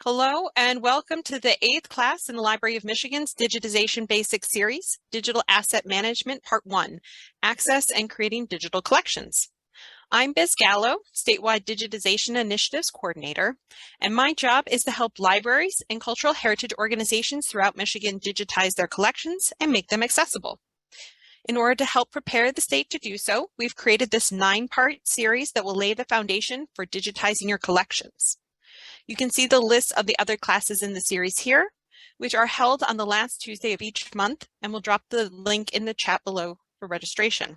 Hello and welcome to the 8th class in the Library of Michigan's Digitization Basics Series, Digital Asset Management Part 1, Access and Creating Digital Collections. I'm Biz Gallo, Statewide Digitization Initiatives Coordinator, and my job is to help libraries and cultural heritage organizations throughout Michigan digitize their collections and make them accessible. In order to help prepare the state to do so, we've created this 9-part series that will lay the foundation for digitizing your collections. You can see the list of the other classes in the series here, which are held on the last Tuesday of each month, and we'll drop the link in the chat below for registration.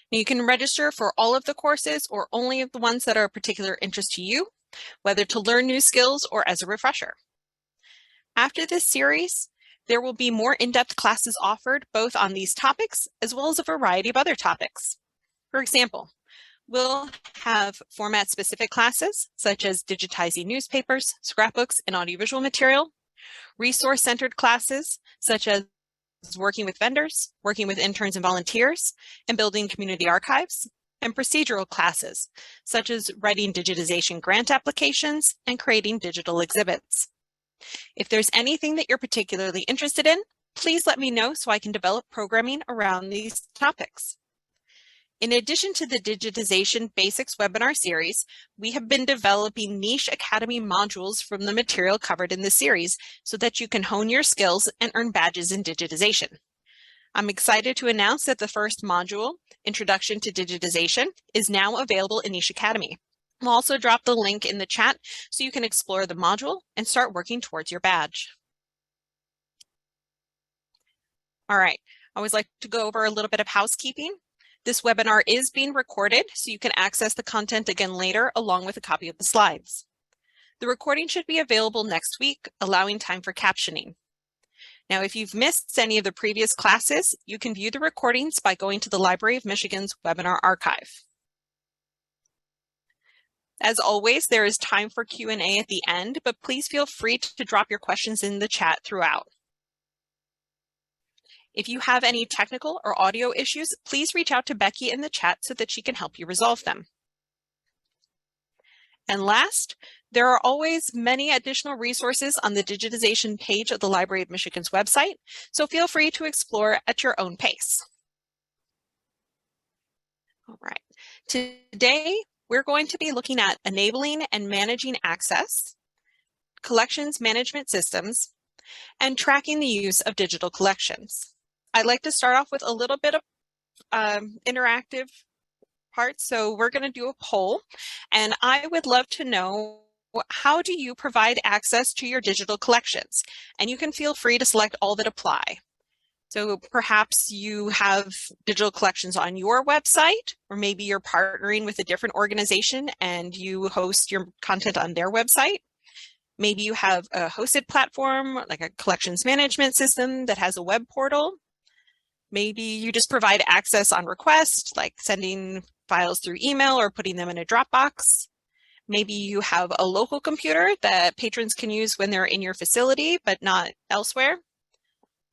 Now, you can register for all of the courses or only the ones that are of particular interest to you, whether to learn new skills or as a refresher. After this series, there will be more in-depth classes offered both on these topics as well as a variety of other topics. For example, we'll have format-specific classes, such as digitizing newspapers, scrapbooks, and audiovisual material, resource-centered classes, such as working with vendors, working with interns and volunteers, and building community archives, and procedural classes, such as writing digitization grant applications and creating digital exhibits. If there's anything that you're particularly interested in, please let me know so I can develop programming around these topics. In addition to the Digitization Basics webinar series, we have been developing niche academy modules from the material covered in the series so that you can hone your skills and earn badges in digitization. I'm excited to announce that the first module, Introduction to Digitization, is now available in Niche Academy. We'll also drop the link in the chat so you can explore the module and start working towards your badge. All right, I always like to go over a little bit of housekeeping. This webinar is being recorded, so you can access the content again later along with a copy of the slides. The recording should be available next week, allowing time for captioning. Now, if you've missed any of the previous classes, you can view the recordings by going to the Library of Michigan's webinar archive. As always, there is time for Q&A at the end, but please feel free to drop your questions in the chat throughout. If you have any technical or audio issues, please reach out to Becky in the chat so that she can help you resolve them. And last, there are always many additional resources on the digitization page of the Library of Michigan's website, so feel free to explore at your own pace. All right, today we're going to be looking at enabling and managing access, collections management systems, and tracking the use of digital collections. I'd like to start off with a little bit of interactive part. So we're going to do a poll, and I would love to know, how do you provide access to your digital collections? And you can feel free to select all that apply. So perhaps you have digital collections on your website, or maybe you're partnering with a different organization and you host your content on their website. Maybe you have a hosted platform, like a collections management system that has a web portal. Maybe you just provide access on request, like sending files through email or putting them in a Dropbox. Maybe you have a local computer that patrons can use when they're in your facility, but not elsewhere.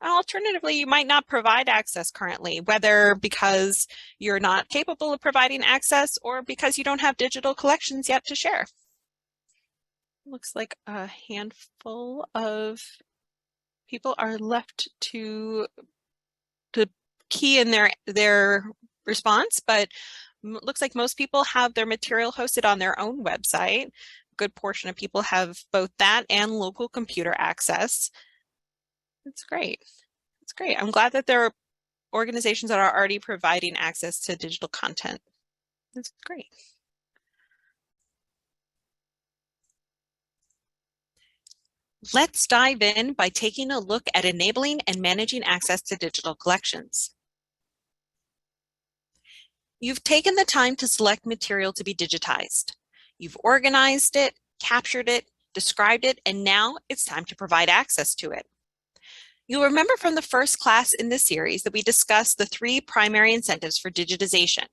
Alternatively, you might not provide access currently, whether because you're not capable of providing access or because you don't have digital collections yet to share. Looks like a handful of people are left to key in their response, but looks like most people have their material hosted on their own website. A good portion of people have both that and local computer access. That's great. That's great. I'm glad that there are organizations that are already providing access to digital content. That's great. Let's dive in by taking a look at enabling and managing access to digital collections. You've taken the time to select material to be digitized. You've organized it, captured it, described it, and now it's time to provide access to it. You'll remember from the first class in this series that we discussed the 3 primary incentives for digitization.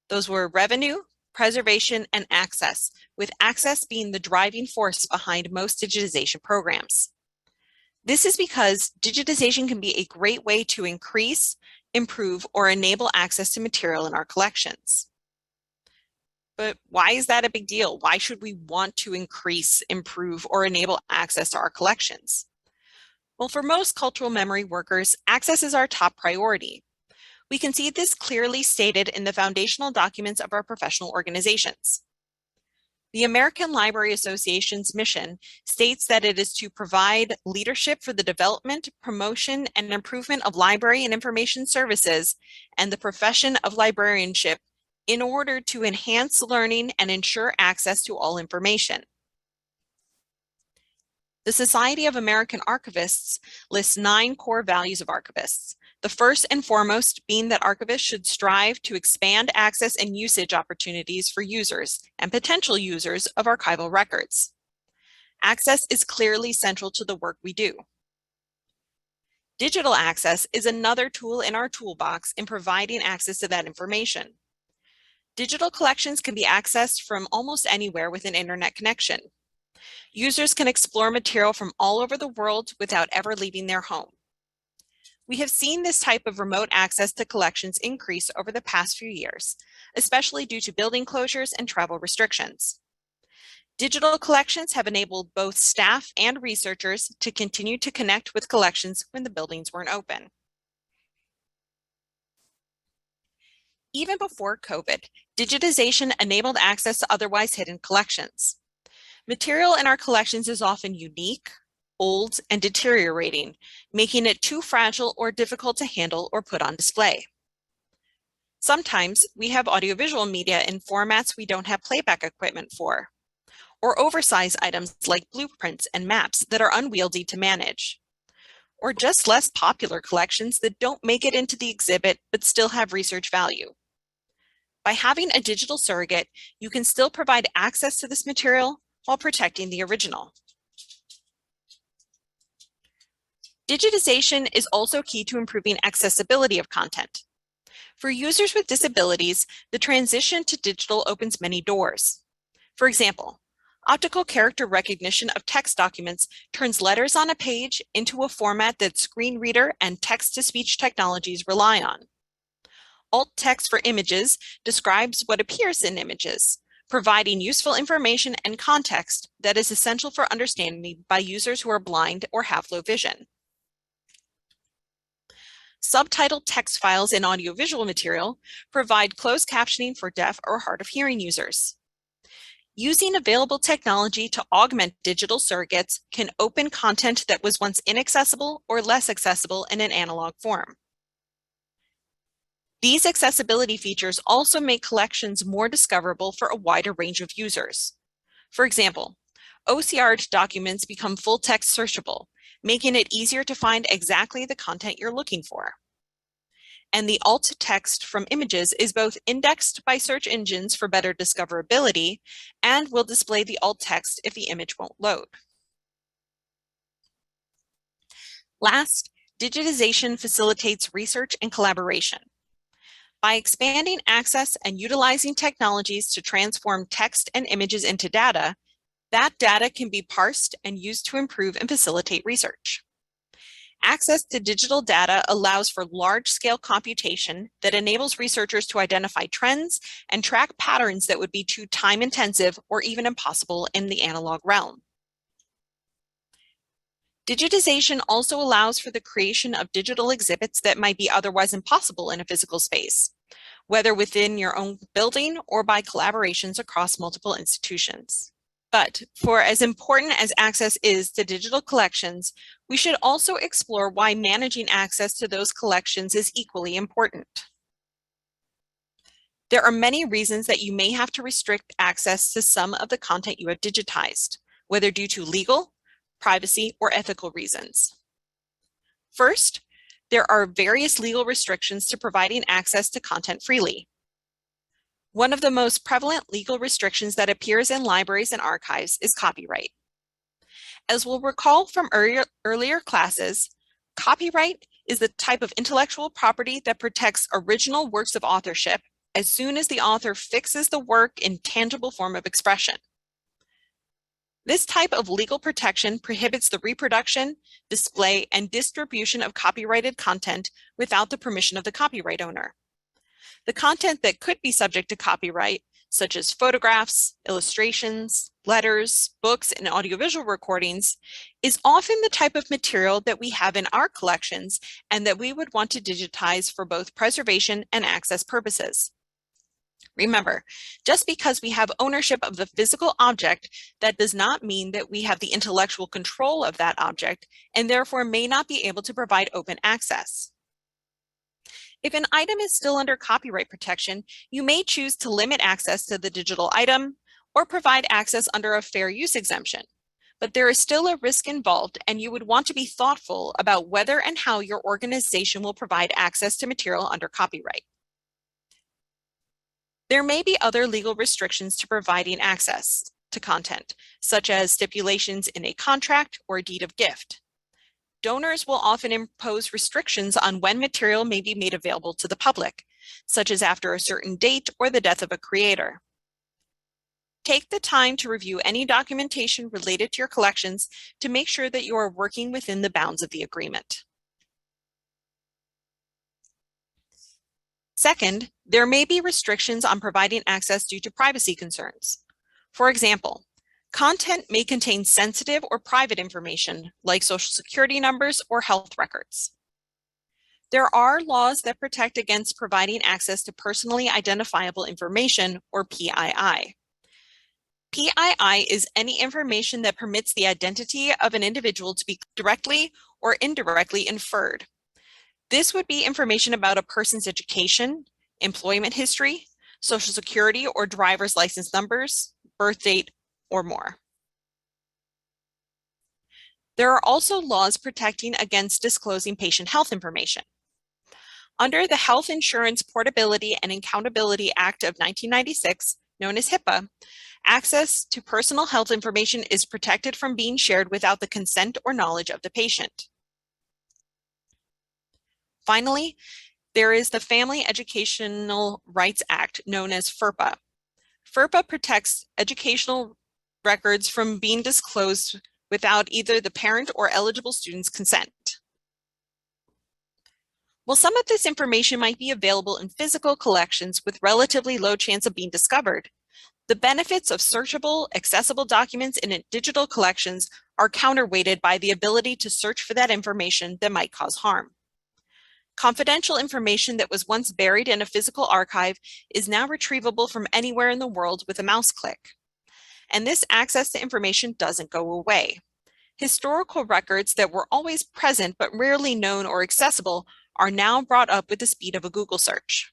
Those were revenue, preservation, and access, with access being the driving force behind most digitization programs. This is because digitization can be a great way to increase, improve, or enable access to material in our collections. But why is that a big deal? Why should we want to increase, improve, or enable access to our collections? Well, for most cultural memory workers, access is our top priority. We can see this clearly stated in the foundational documents of our professional organizations. The American Library Association's mission states that it is to provide leadership for the development, promotion, and improvement of library and information services and the profession of librarianship in order to enhance learning and ensure access to all information. The Society of American Archivists lists 9 core values of archivists. The first and foremost being that archivists should strive to expand access and usage opportunities for users and potential users of archival records. Access is clearly central to the work we do. Digital access is another tool in our toolbox in providing access to that information. Digital collections can be accessed from almost anywhere with an internet connection. Users can explore material from all over the world without ever leaving their home. We have seen this type of remote access to collections increase over the past few years, especially due to building closures and travel restrictions. Digital collections have enabled both staff and researchers to continue to connect with collections when the buildings weren't open. Even before COVID, digitization enabled access to otherwise hidden collections. Material in our collections is often unique, old, and deteriorating, making it too fragile or difficult to handle or put on display. Sometimes we have audiovisual media in formats we don't have playback equipment for, or oversized items like blueprints and maps that are unwieldy to manage, or just less popular collections that don't make it into the exhibit but still have research value. By having a digital surrogate, you can still provide access to this material while protecting the original. Digitization is also key to improving accessibility of content. For users with disabilities, the transition to digital opens many doors. For example, optical character recognition of text documents turns letters on a page into a format that screen reader and text-to-speech technologies rely on. Alt text for images describes what appears in images, providing useful information and context that is essential for understanding by users who are blind or have low vision. Subtitled text files in audiovisual material provide closed captioning for deaf or hard of hearing users. Using available technology to augment digital surrogates can open content that was once inaccessible or less accessible in an analog form. These accessibility features also make collections more discoverable for a wider range of users. For example, OCR documents become full-text searchable, making it easier to find exactly the content you're looking for. And the alt text from images is both indexed by search engines for better discoverability and will display the alt text if the image won't load. Last, digitization facilitates research and collaboration. By expanding access and utilizing technologies to transform text and images into data, that data can be parsed and used to improve and facilitate research. Access to digital data allows for large-scale computation that enables researchers to identify trends and track patterns that would be too time-intensive or even impossible in the analog realm. Digitization also allows for the creation of digital exhibits that might be otherwise impossible in a physical space, whether within your own building or by collaborations across multiple institutions. But for as important as access is to digital collections, we should also explore why managing access to those collections is equally important. There are many reasons that you may have to restrict access to some of the content you have digitized, whether due to legal, privacy, or ethical reasons. First, there are various legal restrictions to providing access to content freely. One of the most prevalent legal restrictions that appears in libraries and archives is copyright. As we'll recall from earlier classes, copyright is the type of intellectual property that protects original works of authorship as soon as the author fixes the work in tangible form of expression. This type of legal protection prohibits the reproduction, display, and distribution of copyrighted content without the permission of the copyright owner. The content that could be subject to copyright, such as photographs, illustrations, letters, books, and audiovisual recordings, is often the type of material that we have in our collections and that we would want to digitize for both preservation and access purposes. Remember, just because we have ownership of the physical object, that does not mean that we have the intellectual control of that object and therefore may not be able to provide open access. If an item is still under copyright protection, you may choose to limit access to the digital item or provide access under a fair use exemption. But there is still a risk involved, and you would want to be thoughtful about whether and how your organization will provide access to material under copyright. There may be other legal restrictions to providing access to content, such as stipulations in a contract or deed of gift. Donors will often impose restrictions on when material may be made available to the public, such as after a certain date or the death of a creator. Take the time to review any documentation related to your collections to make sure that you are working within the bounds of the agreement. Second, there may be restrictions on providing access due to privacy concerns. For example, content may contain sensitive or private information like Social Security numbers or health records. There are laws that protect against providing access to personally identifiable information, or PII. PII is any information that permits the identity of an individual to be directly or indirectly inferred. This would be information about a person's education, employment history, Social Security or driver's license numbers, birth date, or more. There are also laws protecting against disclosing patient health information. Under the Health Insurance Portability and Accountability Act of 1996, known as HIPAA, access to personal health information is protected from being shared without the consent or knowledge of the patient. Finally, there is the Family Educational Rights Act, known as FERPA. FERPA protects educational records from being disclosed without either the parent or eligible student's consent. While some of this information might be available in physical collections with relatively low chance of being discovered, the benefits of searchable, accessible documents in digital collections are counterweighted by the ability to search for that information that might cause harm. Confidential information that was once buried in a physical archive is now retrievable from anywhere in the world with a mouse click. And this access to information doesn't go away. Historical records that were always present but rarely known or accessible are now brought up with the speed of a Google search.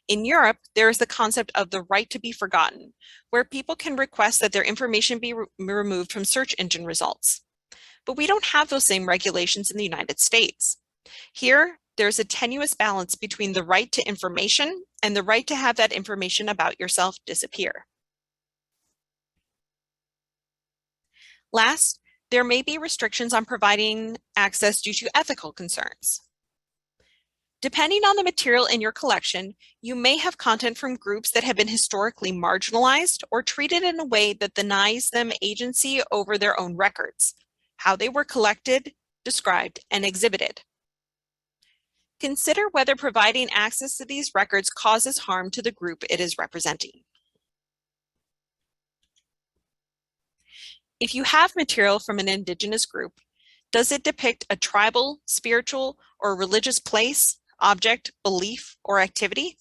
In Europe, there is the concept of the right to be forgotten, where people can request that their information be removed from search engine results. But we don't have those same regulations in the United States. Here, there's a tenuous balance between the right to information and the right to have that information about yourself disappear. Last, there may be restrictions on providing access due to ethical concerns. Depending on the material in your collection, you may have content from groups that have been historically marginalized or treated in a way that denies them agency over their own records, how they were collected, described, and exhibited. Consider whether providing access to these records causes harm to the group it is representing. If you have material from an Indigenous group, does it depict a tribal, spiritual, or religious place, object, belief, or activity?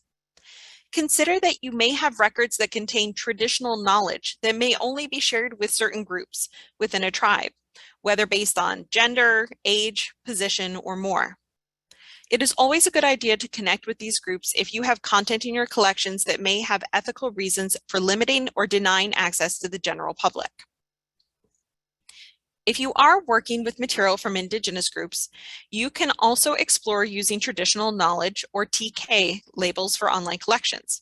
Consider that you may have records that contain traditional knowledge that may only be shared with certain groups within a tribe, whether based on gender, age, position, or more. It is always a good idea to connect with these groups if you have content in your collections that may have ethical reasons for limiting or denying access to the general public. If you are working with material from Indigenous groups, you can also explore using traditional knowledge, or TK, labels for online collections.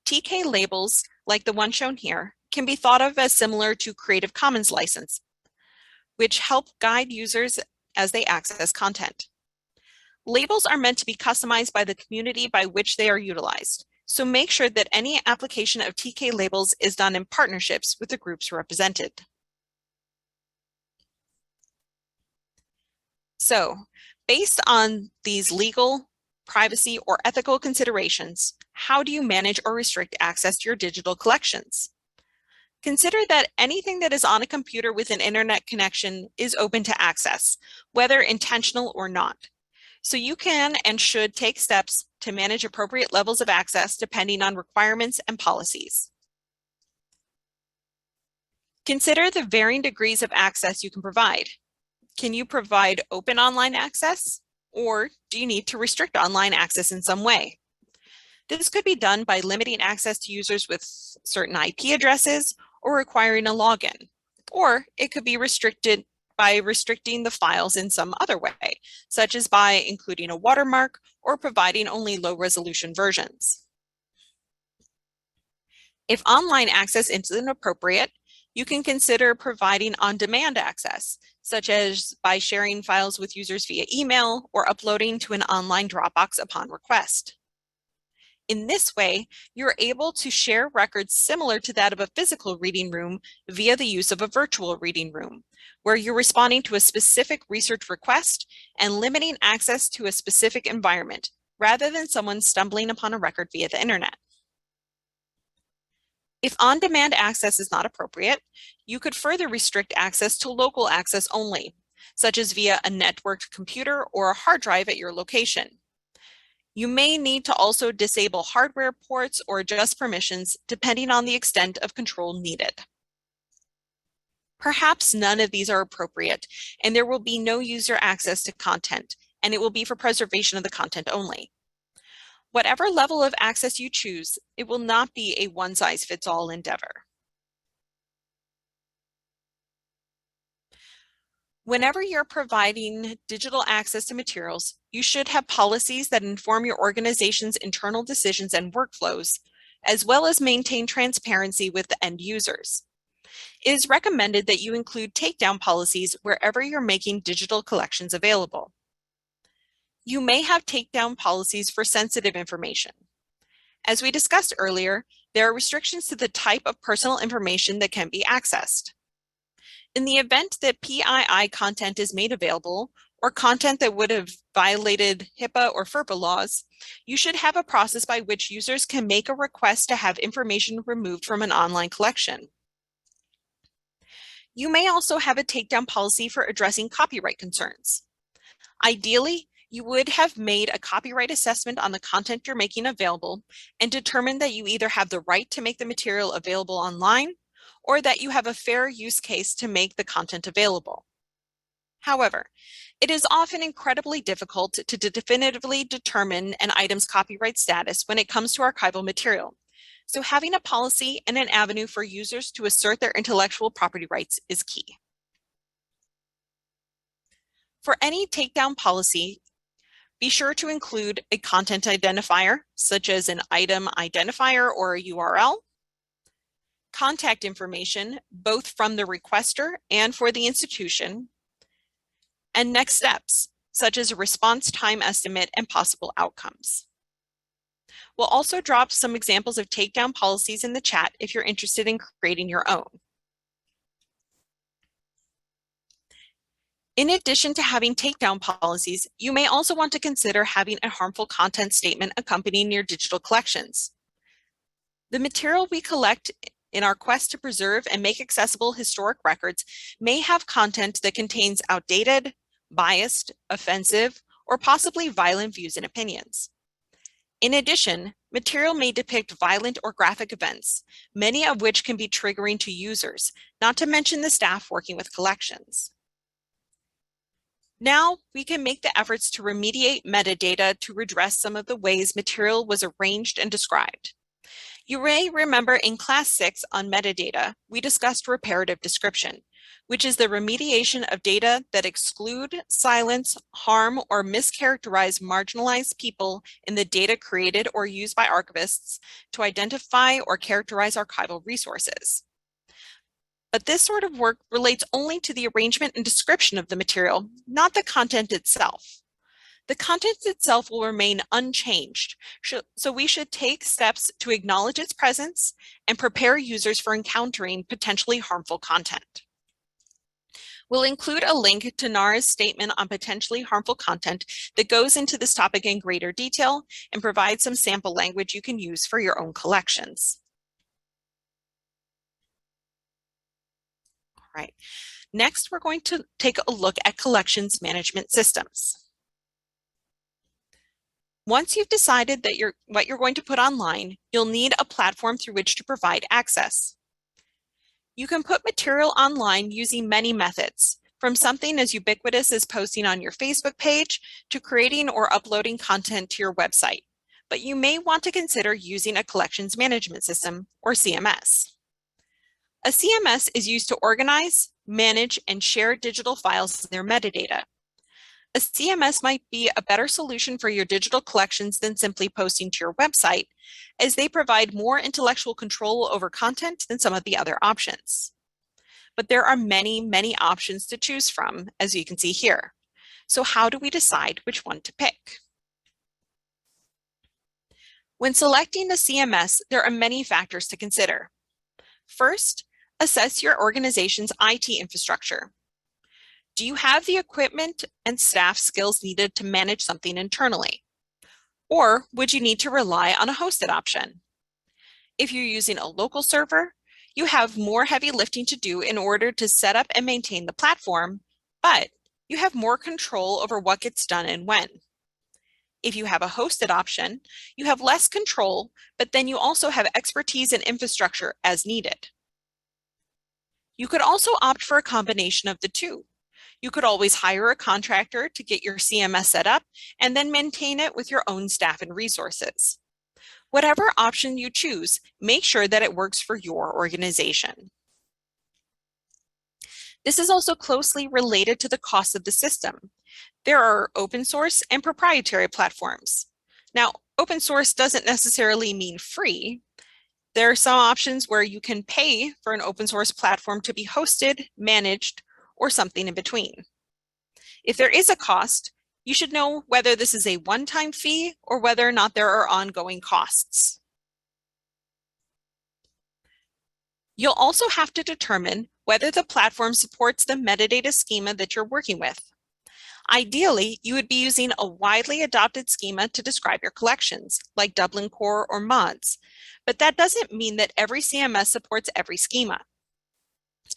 TK labels, like the one shown here, can be thought of as similar to Creative Commons license, which help guide users as they access content. Labels are meant to be customized by the community by which they are utilized, so make sure that any application of TK labels is done in partnerships with the groups represented. So, based on these legal, privacy, or ethical considerations, how do you manage or restrict access to your digital collections? Consider that anything that is on a computer with an internet connection is open to access, whether intentional or not. So you can and should take steps to manage appropriate levels of access depending on requirements and policies. Consider the varying degrees of access you can provide. Can you provide open online access, or do you need to restrict online access in some way? This could be done by limiting access to users with certain IP addresses or requiring a login, or it could be restricted by restricting the files in some other way, such as by including a watermark or providing only low-resolution versions. If online access isn't appropriate, you can consider providing on-demand access, such as by sharing files with users via email or uploading to an online Dropbox upon request. In this way, you're able to share records similar to that of a physical reading room via the use of a virtual reading room, where you're responding to a specific research request and limiting access to a specific environment, rather than someone stumbling upon a record via the internet. If on-demand access is not appropriate, you could further restrict access to local access only, such as via a networked computer or a hard drive at your location. You may need to also disable hardware ports or adjust permissions depending on the extent of control needed. Perhaps none of these are appropriate, and there will be no user access to content, and it will be for preservation of the content only. Whatever level of access you choose, it will not be a one-size-fits-all endeavor. Whenever you're providing digital access to materials, you should have policies that inform your organization's internal decisions and workflows, as well as maintain transparency with the end users. It is recommended that you include takedown policies wherever you're making digital collections available. You may have takedown policies for sensitive information. As we discussed earlier, there are restrictions to the type of personal information that can be accessed. In the event that PII content is made available, or content that would have violated HIPAA or FERPA laws, you should have a process by which users can make a request to have information removed from an online collection. You may also have a takedown policy for addressing copyright concerns. Ideally, you would have made a copyright assessment on the content you're making available and determined that you either have the right to make the material available online or that you have a fair use case to make the content available. However, it is often incredibly difficult to definitively determine an item's copyright status when it comes to archival material. So having a policy and an avenue for users to assert their intellectual property rights is key. For any takedown policy, be sure to include a content identifier, such as an item identifier or a URL, contact information, both from the requester and for the institution, and next steps, such as a response time estimate and possible outcomes. We'll also drop some examples of takedown policies in the chat if you're interested in creating your own. In addition to having takedown policies, you may also want to consider having a harmful content statement accompanying your digital collections. The material we collect in our quest to preserve and make accessible historic records may have content that contains outdated, biased, offensive, or possibly violent views and opinions. In addition, material may depict violent or graphic events, many of which can be triggering to users, not to mention the staff working with collections. Now, we can make the efforts to remediate metadata to redress some of the ways material was arranged and described. You may remember in Class 6 on metadata, we discussed reparative description, which is the remediation of data that exclude, silence, harm, or mischaracterize marginalized people in the data created or used by archivists to identify or characterize archival resources. But this sort of work relates only to the arrangement and description of the material, not the content itself. The content itself will remain unchanged, so we should take steps to acknowledge its presence and prepare users for encountering potentially harmful content. We'll include a link to NARA's statement on potentially harmful content that goes into this topic in greater detail and provides some sample language you can use for your own collections. All right. Next, we're going to take a look at collections management systems. Once you've decided that what you're going to put online, you'll need a platform through which to provide access. You can put material online using many methods, from something as ubiquitous as posting on your Facebook page to creating or uploading content to your website. But you may want to consider using a collections management system, or CMS. A CMS is used to organize, manage, and share digital files and their metadata. A CMS might be a better solution for your digital collections than simply posting to your website, as they provide more intellectual control over content than some of the other options. But there are many, many options to choose from, as you can see here. So how do we decide which one to pick? When selecting a CMS, there are many factors to consider. First, assess your organization's IT infrastructure. Do you have the equipment and staff skills needed to manage something internally? Or would you need to rely on a hosted option? If you're using a local server, you have more heavy lifting to do in order to set up and maintain the platform, but you have more control over what gets done and when. If you have a hosted option, you have less control, but then you also have expertise and infrastructure as needed. You could also opt for a combination of the two. You could always hire a contractor to get your CMS set up and then maintain it with your own staff and resources. Whatever option you choose, make sure that it works for your organization. This is also closely related to the cost of the system. There are open source and proprietary platforms. Now, open source doesn't necessarily mean free. There are some options where you can pay for an open source platform to be hosted, managed, or something in between. If there is a cost, you should know whether this is a one-time fee or whether or not there are ongoing costs. You'll also have to determine whether the platform supports the metadata schema that you're working with. Ideally, you would be using a widely adopted schema to describe your collections, like Dublin Core or MODS, but that doesn't mean that every CMS supports every schema.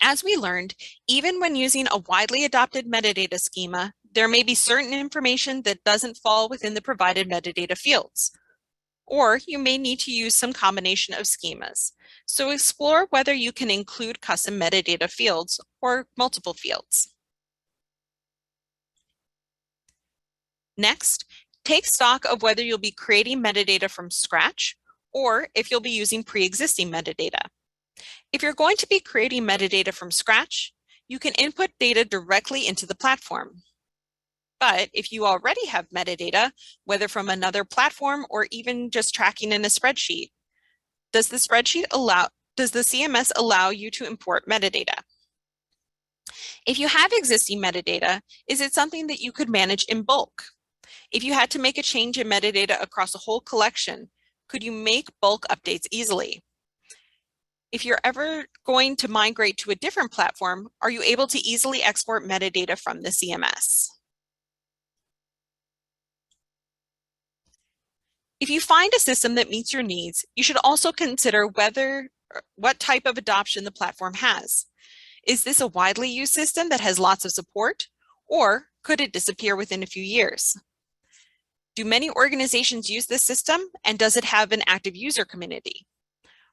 As we learned, even when using a widely adopted metadata schema, there may be certain information that doesn't fall within the provided metadata fields. Or you may need to use some combination of schemas. So explore whether you can include custom metadata fields or multiple fields. Next, take stock of whether you'll be creating metadata from scratch or if you'll be using pre-existing metadata. If you're going to be creating metadata from scratch, you can input data directly into the platform. But if you already have metadata, whether from another platform or even just tracking in a spreadsheet, does the CMS allow you to import metadata? If you have existing metadata, is it something that you could manage in bulk? If you had to make a change in metadata across a whole collection, could you make bulk updates easily? If you're ever going to migrate to a different platform, are you able to easily export metadata from the CMS? If you find a system that meets your needs, you should also consider what type of adoption the platform has. Is this a widely used system that has lots of support, or could it disappear within a few years? Do many organizations use this system, and does it have an active user community?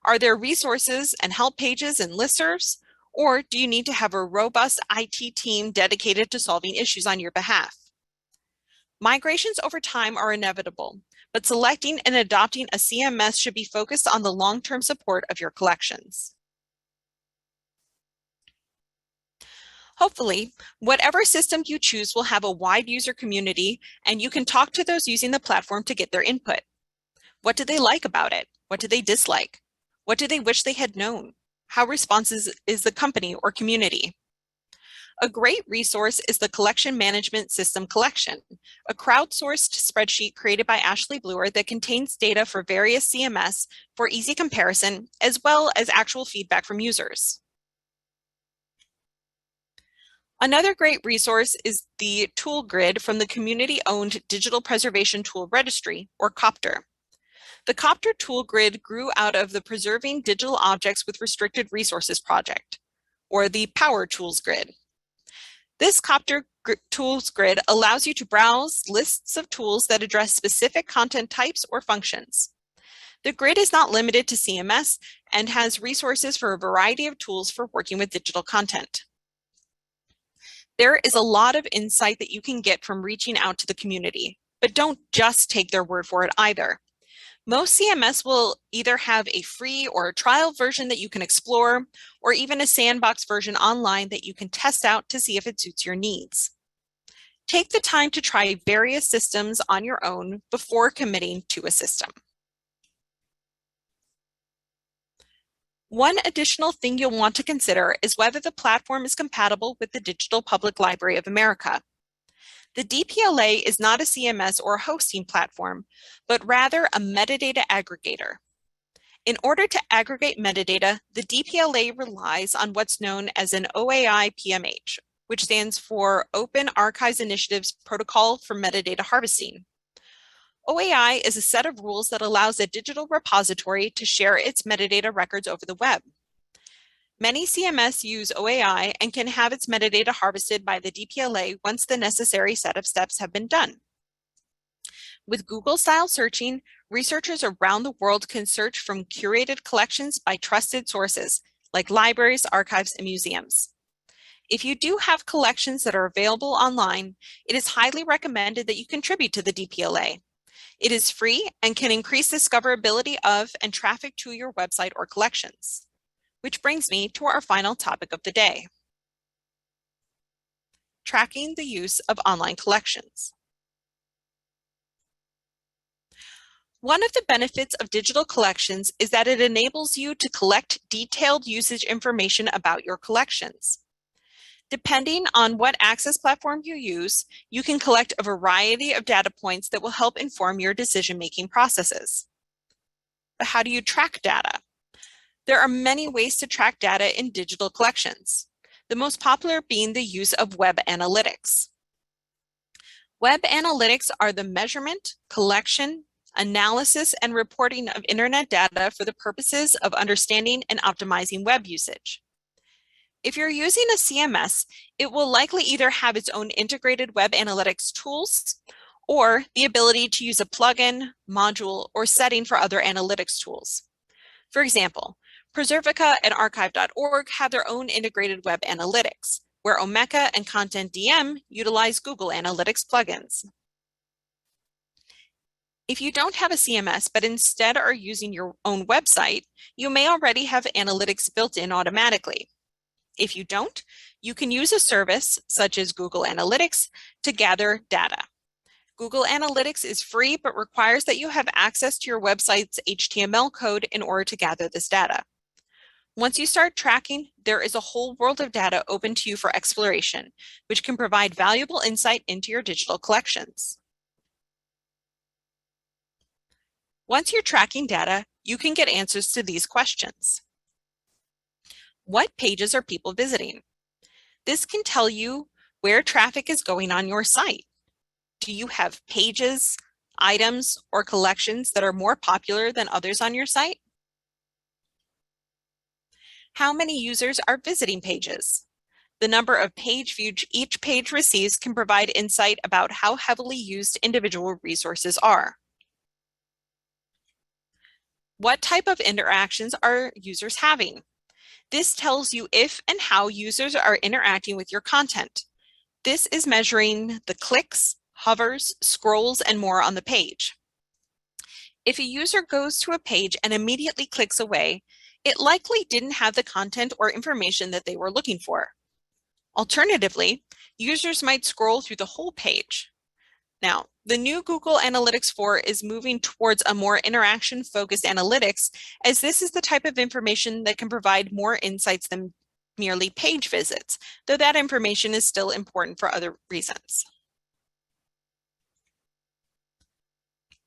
Are there resources and help pages and listservs, or do you need to have a robust IT team dedicated to solving issues on your behalf? Migrations over time are inevitable, but selecting and adopting a CMS should be focused on the long-term support of your collections. Hopefully, whatever system you choose will have a wide user community, and you can talk to those using the platform to get their input. What do they like about it? What do they dislike? What do they wish they had known? How responsive is the company or community? A great resource is the Collection Management System Collection, a crowdsourced spreadsheet created by Ashley Bluer that contains data for various CMS for easy comparison, as well as actual feedback from users. Another great resource is the tool grid from the community-owned Digital Preservation Tool Registry, or COPTR. The COPTR tool grid grew out of the Preserving Digital Objects with Restricted Resources project, or the Power Tools grid. This COPTR tools grid allows you to browse lists of tools that address specific content types or functions. The grid is not limited to CMS and has resources for a variety of tools for working with digital content. There is a lot of insight that you can get from reaching out to the community, but don't just take their word for it either. Most CMS will either have a free or a trial version that you can explore, or even a sandbox version online that you can test out to see if it suits your needs. Take the time to try various systems on your own before committing to a system. One additional thing you'll want to consider is whether the platform is compatible with the Digital Public Library of America. The DPLA is not a CMS or a hosting platform, but rather a metadata aggregator. In order to aggregate metadata, the DPLA relies on what's known as an OAI PMH, which stands for Open Archives Initiative's Protocol for Metadata Harvesting. OAI is a set of rules that allows a digital repository to share its metadata records over the web. Many CMS use OAI and can have its metadata harvested by the DPLA once the necessary set of steps have been done. With Google-style searching, researchers around the world can search from curated collections by trusted sources, like libraries, archives, and museums. If you do have collections that are available online, it is highly recommended that you contribute to the DPLA. It is free and can increase discoverability of and traffic to your website or collections. Which brings me to our final topic of the day: tracking the use of online collections. One of the benefits of digital collections is that it enables you to collect detailed usage information about your collections. Depending on what access platform you use, you can collect a variety of data points that will help inform your decision-making processes. But how do you track data? There are many ways to track data in digital collections, the most popular being the use of web analytics. Web analytics are the measurement, collection, analysis, and reporting of internet data for the purposes of understanding and optimizing web usage. If you're using a CMS, it will likely either have its own integrated web analytics tools or the ability to use a plugin, module, or setting for other analytics tools. For example, Preservica and archive.org have their own integrated web analytics, where Omeka and ContentID utilize Google Analytics plugins. If you don't have a CMS, but instead are using your own website, you may already have analytics built in automatically. If you don't, you can use a service such as Google Analytics to gather data. Google Analytics is free, but requires that you have access to your website's HTML code in order to gather this data. Once you start tracking, there is a whole world of data open to you for exploration, which can provide valuable insight into your digital collections. Once you're tracking data, you can get answers to these questions. What pages are people visiting? This can tell you where traffic is going on your site. Do you have pages, items, or collections that are more popular than others on your site? How many users are visiting pages? The number of page views each page receives can provide insight about how heavily used individual resources are. What type of interactions are users having? This tells you if and how users are interacting with your content. This is measuring the clicks, hovers, scrolls, and more on the page. If a user goes to a page and immediately clicks away, it likely didn't have the content or information that they were looking for. Alternatively, users might scroll through the whole page. Now, the new Google Analytics 4 is moving towards a more interaction-focused analytics, as this is the type of information that can provide more insights than merely page visits, though that information is still important for other reasons.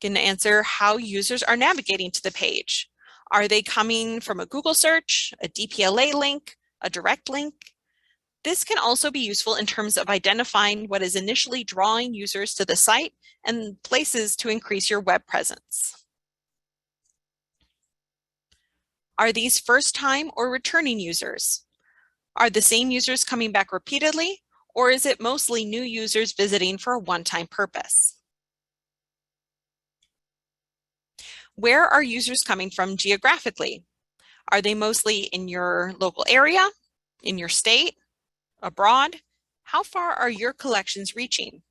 Can answer how users are navigating to the page. Are they coming from a Google search, a DPLA link, a direct link? This can also be useful in terms of identifying what is initially drawing users to the site and places to increase your web presence. Are these first-time or returning users? Are the same users coming back repeatedly, or is it mostly new users visiting for a one-time purpose? Where are users coming from geographically? Are they mostly in your local area, in your state, abroad? How far are your collections reaching?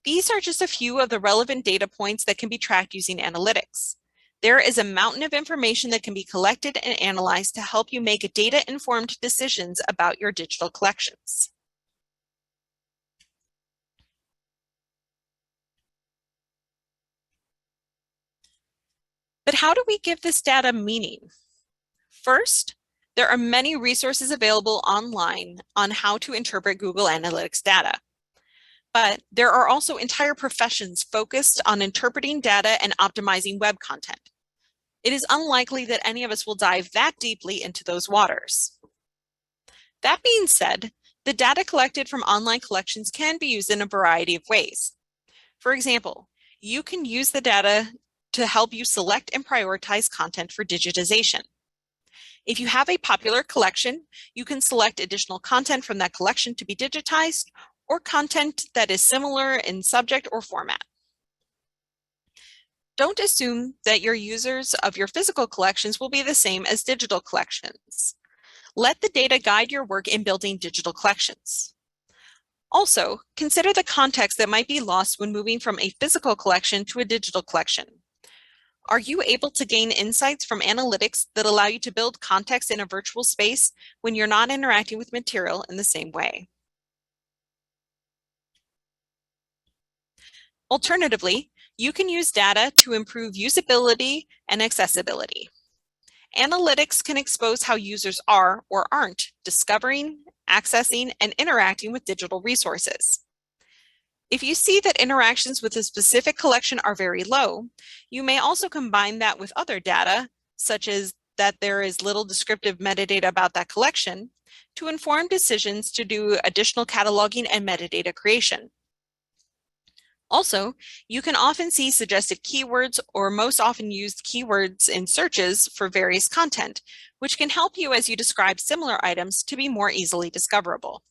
These are just a few of the relevant data points that can be tracked using analytics. There is a mountain of information that can be collected and analyzed to help you make data-informed decisions about your digital collections. But how do we give this data meaning? First, there are many resources available online on how to interpret Google Analytics data. But there are also entire professions focused on interpreting data and optimizing web content. It is unlikely that any of us will dive that deeply into those waters. That being said, the data collected from online collections can be used in a variety of ways. For example, you can use the data to help you select and prioritize content for digitization. If you have a popular collection, you can select additional content from that collection to be digitized, or content that is similar in subject or format. Don't assume that your users of your physical collections will be the same as digital collections. Let the data guide your work in building digital collections. Also, consider the context that might be lost when moving from a physical collection to a digital collection. Are you able to gain insights from analytics that allow you to build context in a virtual space when you're not interacting with material in the same way? Alternatively, you can use data to improve usability and accessibility. Analytics can expose how users are or aren't discovering, accessing, and interacting with digital resources. If you see that interactions with a specific collection are very low, you may also combine that with other data, such as that there is little descriptive metadata about that collection, to inform decisions to do additional cataloging and metadata creation. Also, you can often see suggested keywords or most often used keywords in searches for various content, which can help you as you describe similar items to be more easily discoverable.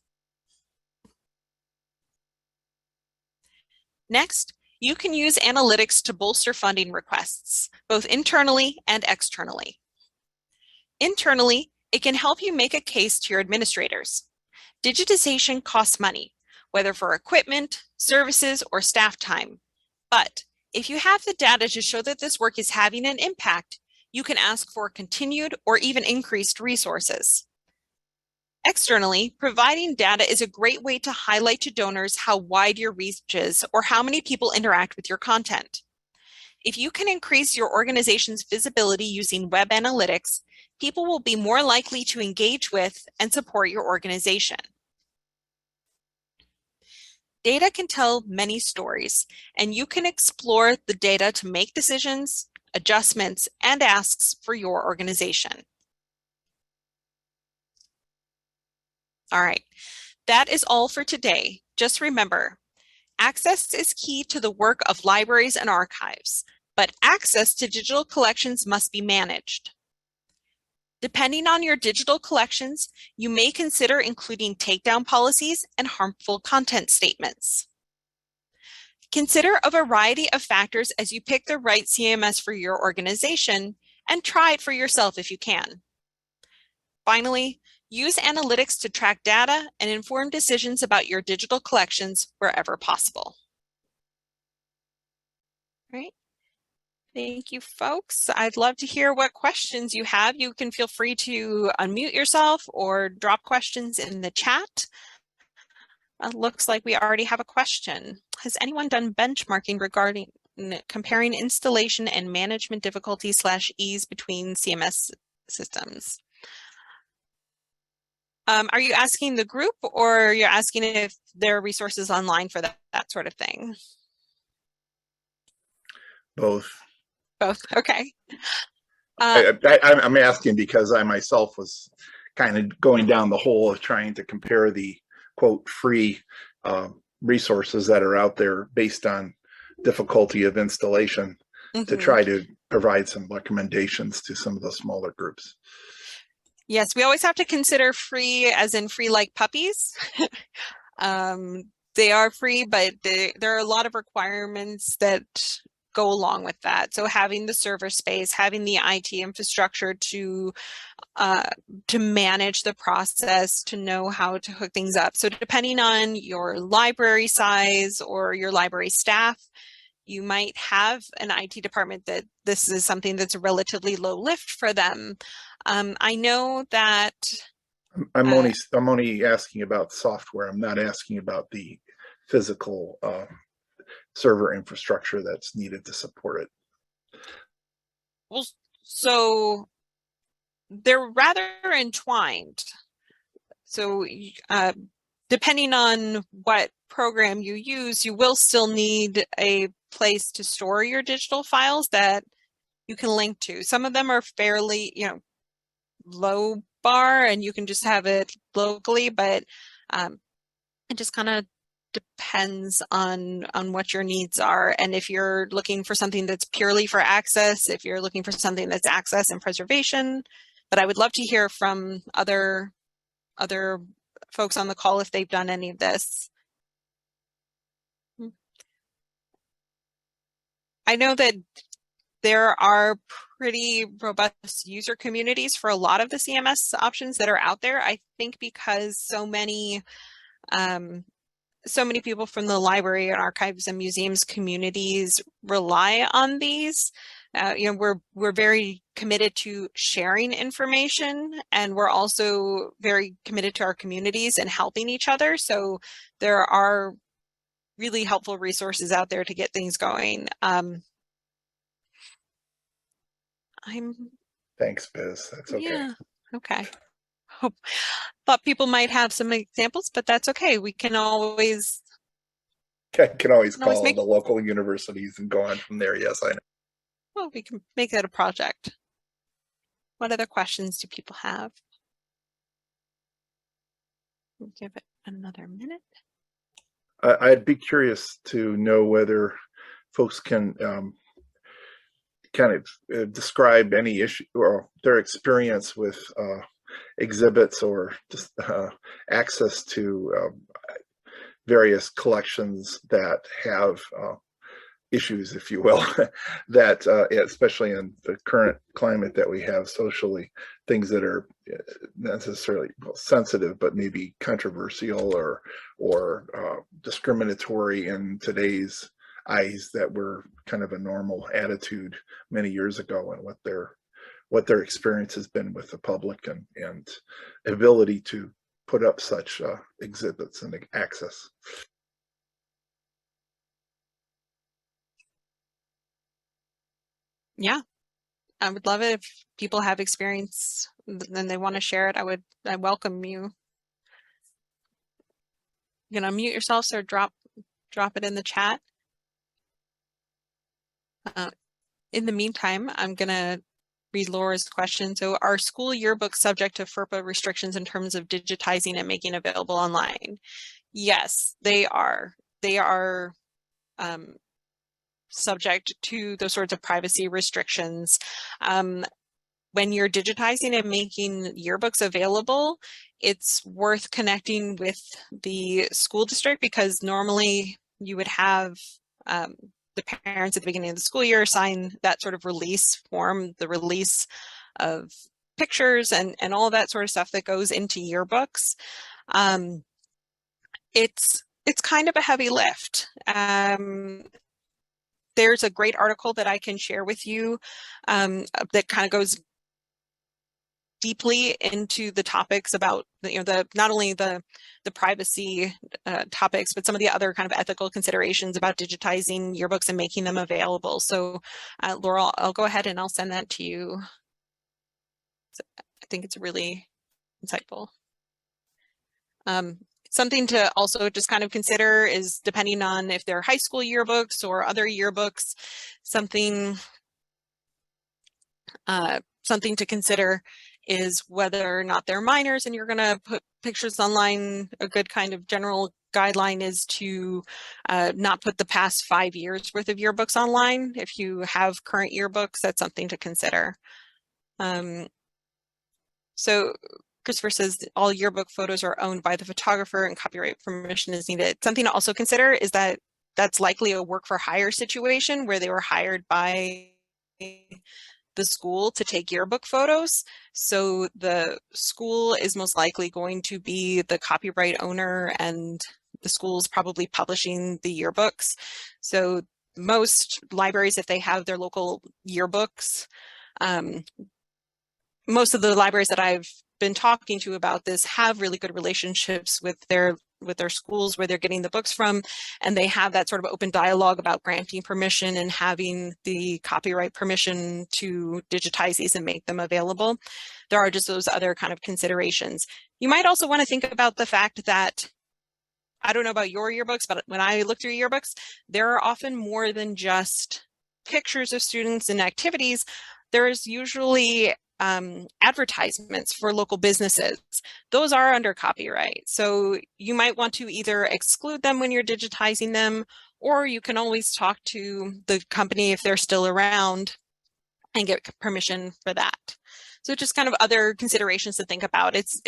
Next, you can use analytics to bolster funding requests, both internally and externally. Internally, it can help you make a case to your administrators. Digitization costs money, whether for equipment, services, or staff time. But if you have the data to show that this work is having an impact, you can ask for continued or even increased resources. Externally, providing data is a great way to highlight to donors how wide your reach is or how many people interact with your content. If you can increase your organization's visibility using web analytics, people will be more likely to engage with and support your organization. Data can tell many stories, and you can explore the data to make decisions, adjustments, and asks for your organization. All right, that is all for today. Just remember, access is key to the work of libraries and archives, but access to digital collections must be managed. Depending on your digital collections, you may consider including takedown policies and harmful content statements. Consider a variety of factors as you pick the right CMS for your organization, and try it for yourself if you can. Finally, use analytics to track data and inform decisions about your digital collections wherever possible. All right. Thank you, folks. I'd love to hear what questions you have. You can feel free to unmute yourself or drop questions in the chat. Looks like we already have a question. Has anyone done benchmarking regarding comparing installation and management difficulty / ease between CMS systems? Are you asking the group, or you're asking if there are resources online for that sort of thing? Both. Both, okay. I'm asking because I myself was kind of going down the hole of trying to compare the quote free resources that are out there based on difficulty of installation to try to provide some recommendations to some of the smaller groups. Yes, we always have to consider free as in free like puppies. They are free, but there are a lot of requirements that go along with that. So having the server space, having the IT infrastructure to manage the process, to know how to hook things up. So depending on your library size or your library staff, you might have an IT department that this is something that's a relatively low lift for them. I know that I'm only asking about software. I'm not asking about the physical server infrastructure that's needed to support it. Well, so they're rather entwined. So depending on what program you use, you will still need a place to store your digital files that you can link to. Some of them are fairly, low bar and you can just have it locally, but it just kind of depends on what your needs are. And if you're looking for something that's purely for access, if you're looking for something that's access and preservation, but I would love to hear from other folks on the call if they've done any of this. I know that there are pretty robust user communities for a lot of the CMS options that are out there. I think because so many people from the library and archives and museums communities rely on these. We're very committed to sharing information, and we're also very committed to our communities and helping each other. So there are really helpful resources out there to get things going. Thanks, Biz. That's okay. Yeah, okay. Thought people might have some examples, but that's okay. We can always call the local universities and go on from there. Yes, I know. Well, we can make that a project. What other questions do people have? We'll give it another minute. I'd be curious to know whether folks can kind of describe any issue or their experience with exhibits or just access to various collections that have issues, if you will, that especially in the current climate that we have socially, things that are not necessarily sensitive, but maybe controversial or discriminatory in today's eyes that were kind of a normal attitude many years ago, and what their experience has been with the public and ability to put up such exhibits and access. Yeah, I would love it if people have experience and they want to share it. I welcome you. You can unmute yourselves or drop it in the chat. In the meantime, I'm gonna read Laura's question. So are school yearbooks subject to FERPA restrictions in terms of digitizing and making available online? Yes, they are. They are subject to those sorts of privacy restrictions. When you're digitizing and making yearbooks available, it's worth connecting with the school district, because normally you would have the parents at the beginning of the school year sign that sort of release form, the release of pictures and all of that sort of stuff that goes into yearbooks. It's kind of a heavy lift. There's a great article that I can share with you that kind of goes deeply into the topics about not only the privacy topics, but some of the other kind of ethical considerations about digitizing yearbooks and making them available. So Laura, I'll go ahead and I'll send that to you. So I think it's really insightful. Something to also just kind of consider is, depending on if they're high school yearbooks or other yearbooks, something to consider is whether or not they're minors and you're going to put pictures online. A good kind of general guideline is to not put the past 5 years worth of yearbooks online. If you have current yearbooks, that's something to consider. So Christopher says all yearbook photos are owned by the photographer and copyright permission is needed. Something to also consider is that that's likely a work for hire situation where they were hired by the school to take yearbook photos. So the school is most likely going to be the copyright owner and the school's probably publishing the yearbooks. So most libraries, if they have their local yearbooks, most of the libraries that I've been talking to about this have really good relationships with their schools where they're getting the books from, and they have that sort of open dialogue about granting permission and having the copyright permission to digitize these and make them available. There are just those other kind of considerations. You might also want to think about the fact that, I don't know about your yearbooks, but when I look through yearbooks, there are often more than just pictures of students and activities. There's usually advertisements for local businesses. Those are under copyright. So you might want to either exclude them when you're digitizing them, or you can always talk to the company if they're still around and get permission for that. So just kind of other considerations to think about. It's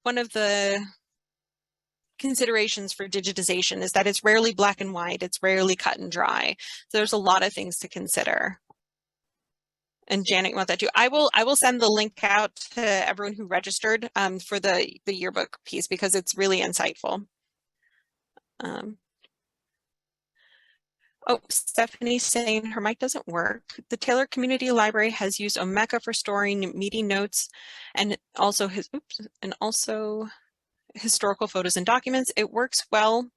one of the considerations for digitization is that it's rarely black and white, it's rarely cut and dry. So there's a lot of things to consider. And Janet, you want that too? I will send the link out to everyone who registered for the yearbook piece because it's really insightful. Oh, Stephanie's saying her mic doesn't work. The Taylor Community Library has used Omeka for storing meeting notes and also historical photos and documents. It works well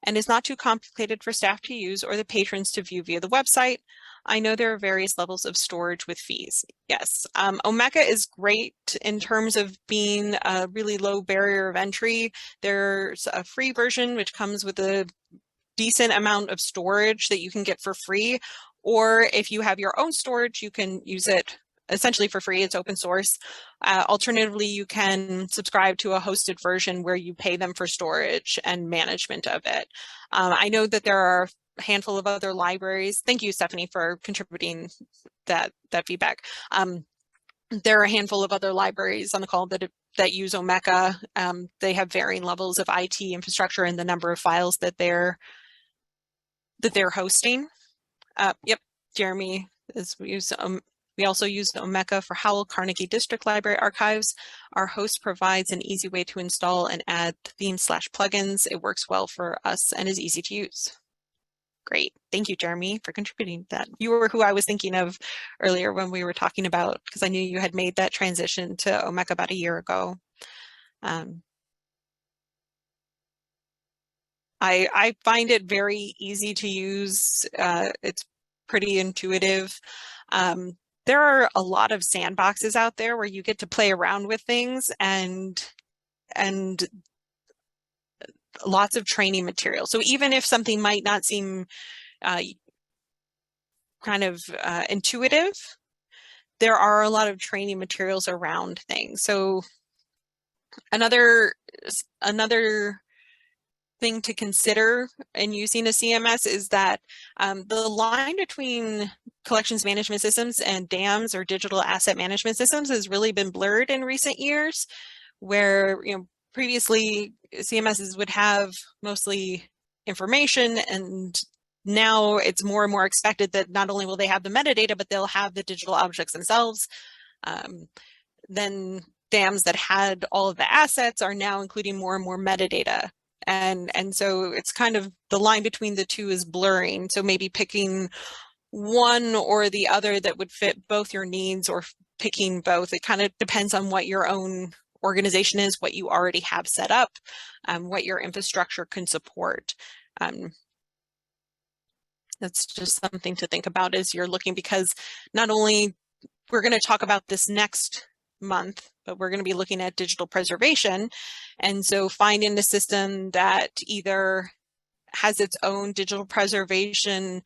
and is not too complicated for staff to use or the patrons to view via the website. I know there are various levels of storage with fees. Yes, Omeka is great in terms of being a really low barrier of entry. There's a free version which comes with a decent amount of storage that you can get for free, or if you have your own storage, you can use it essentially for free. It's open source. Alternatively, you can subscribe to a hosted version where you pay them for storage and management of it. I know that there are a handful of other libraries. Thank you, Stephanie, for contributing that feedback. There are a handful of other libraries on the call that use Omeka. They have varying levels of IT infrastructure and the number of files that they're hosting. Yep, Jeremy we also use Omeka for Howell Carnegie District Library Archives. Our host provides an easy way to install and add themes/plugins. It works well for us and is easy to use. Great, thank you, Jeremy, for contributing to that. You were who I was thinking of earlier when we were talking about, because I knew you had made that transition to Omeka about a year ago. I find it very easy to use. It's pretty intuitive. There are a lot of sandboxes out there where you get to play around with things and lots of training material. So even if something might not seem kind of intuitive, there are a lot of training materials around things. So another thing to consider in using a CMS is that the line between collections management systems and DAMs or digital asset management systems has really been blurred in recent years, where previously CMSs would have mostly information, and now it's more and more expected that not only will they have the metadata, but they'll have the digital objects themselves. Then DAMs that had all of the assets are now including more and more metadata. And so it's kind of the line between the two is blurring. So maybe picking one or the other that would fit both your needs, or picking both. It kind of depends on what your own organization is, what you already have set up, what your infrastructure can support. That's just something to think about as you're looking, because not only we're going to talk about this next month, but we're going to be looking at digital preservation. And so finding a system that either has its own digital preservation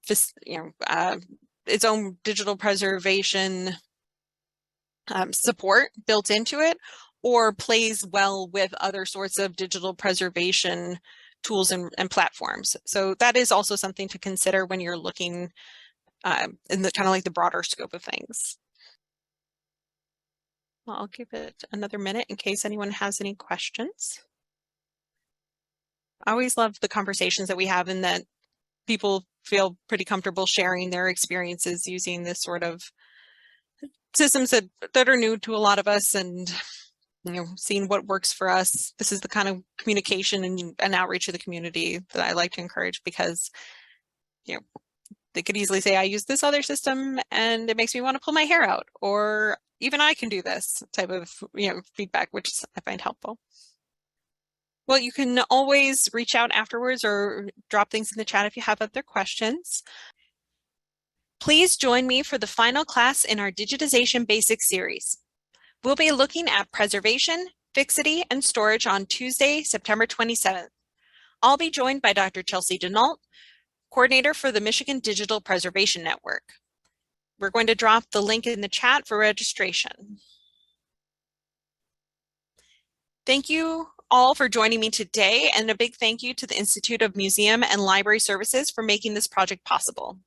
its own digital preservation support built into it, or plays well with other sorts of digital preservation tools and platforms. So that is also something to consider when you're looking in the kind of like the broader scope of things. Well, I'll give it another minute in case anyone has any questions. I always love the conversations that we have and that people feel pretty comfortable sharing their experiences using this sort of systems that are new to a lot of us, and seeing what works for us. This is the kind of communication and outreach to the community that I like to encourage, because they could easily say, I use this other system and it makes me want to pull my hair out, or even I can do this type of feedback, which I find helpful. Well, you can always reach out afterwards or drop things in the chat if you have other questions. Please join me for the final class in our Digitization Basics series. We'll be looking at preservation, fixity, and storage on Tuesday, September 27th. I'll be joined by Dr. Chelsea Denault, coordinator for the Michigan Digital Preservation Network. We're going to drop the link in the chat for registration. Thank you all for joining me today, and a big thank you to the Institute of Museum and Library Services for making this project possible.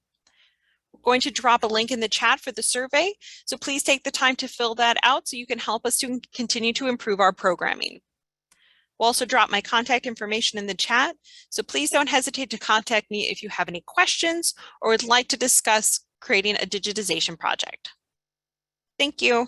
We're going to drop a link in the chat for the survey, so please take the time to fill that out so you can help us to continue to improve our programming. We'll also drop my contact information in the chat, so please don't hesitate to contact me if you have any questions or would like to discuss creating a digitization project. Thank you.